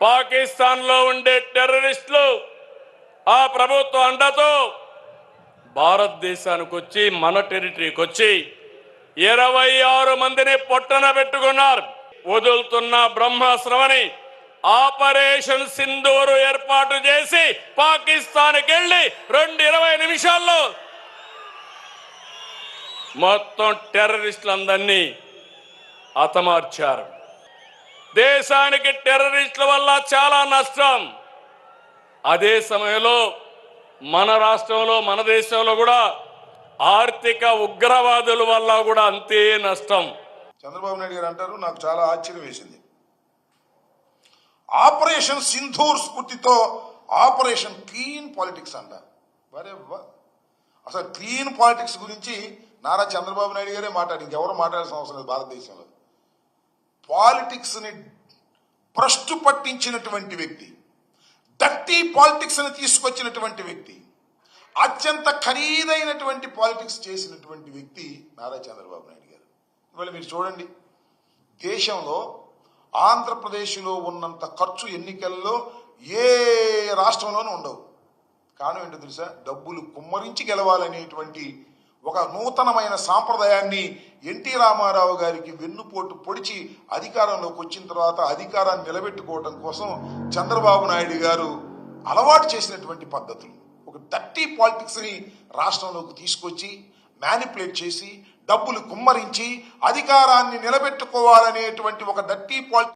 పాకిస్తాన్లో ఉండే టెర్రరిస్టులు ఆ ప్రభుత్వ అండతో భారతదేశానికి వచ్చి మన టెరిటరీకి వచ్చి 26 మందిని పొట్టన పెట్టుకున్నారు. వదులుతున్న బ్రహ్మాస్త్రమని ఆపరేషన్ సింధూరు ఏర్పాటు చేసి పాకిస్తాన్కి వెళ్లి 20 నిమిషాల్లో మొత్తం టెర్రరిస్టులందరినీ హతమార్చారు. దేశానికి టెర్రరిస్టుల వల్ల చాలా నష్టం. అదే సమయంలో మన రాష్ట్రంలో మన దేశంలో కూడా ఆర్థిక ఉగ్రవాదుల వల్ల కూడా అంతే నష్టం. చంద్రబాబు నాయుడు గారు అంటారు, నాకు చాలా ఆశ్చర్యం వేసింది. ఆపరేషన్ సింధూర్ స్ఫూర్తితో ఆపరేషన్ క్లీన్ పాలిటిక్స్ అంట. వరే అసలు క్లీన్ పాలిటిక్స్ గురించి నారా చంద్రబాబు నాయుడు గారే మాట్లాడి ఇంకెవరు మాట్లాడాల్సిన అవసరం లేదు. భారతదేశంలో పాలిటిక్స్ ని భ్రష్టు పట్టించినటువంటి వ్యక్తి, డర్టీ పాలిటిక్స్ ని తీసుకొచ్చినటువంటి వ్యక్తి, అత్యంత ఖరీదైనటువంటి పాలిటిక్స్ చేసినటువంటి వ్యక్తి నారా చంద్రబాబు నాయుడు గారు. ఇవాళ మీరు చూడండి, దేశంలో ఆంధ్రప్రదేశ్లో ఉన్నంత ఖర్చు ఎన్నికల్లో ఏ రాష్ట్రంలోనూ ఉండవు. కారణం ఏంటో తెలుసా? డబ్బులు కుమ్మరించి గెలవాలనేటువంటి ఒక నూతనమైన సాంప్రదాయాన్ని ఎన్టీ రామారావు గారికి వెన్నుపోటు పొడిచి అధికారంలోకి వచ్చిన తర్వాత అధికారాన్ని నిలబెట్టుకోవడం కోసం చంద్రబాబు నాయుడు గారు అలవాటు చేసినటువంటి పద్ధతులు, ఒక డర్టీ పాలిటిక్స్ ని రాష్ట్రంలోకి తీసుకొచ్చి మ్యానిపులేట్ చేసి డబ్బులు కుమ్మరించి అధికారాన్ని నిలబెట్టుకోవాలనేటువంటి ఒక డర్టీ పాలిటిక్స్